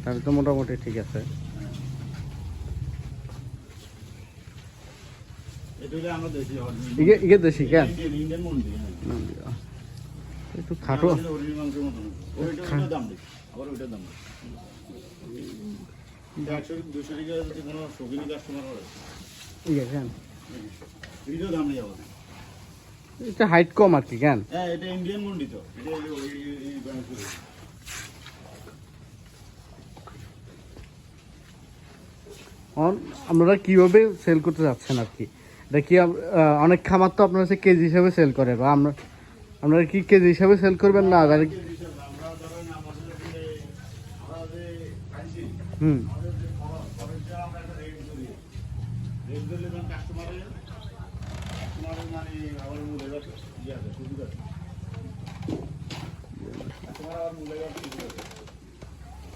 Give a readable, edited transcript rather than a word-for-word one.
তাহলে তো মোটামুটি ঠিক আছে। ইগে দেশি কেন একটু খাটো এটা হাইট কম আর কি কেন আপনারা কিভাবে সেল করতে যাচ্ছেন আর কি? এটা কি অনেক খামার তো আপনারা কেজি হিসাবে সেল করে, বা আপনারা কি কেজি হিসাবে সেল করবেন না? হুম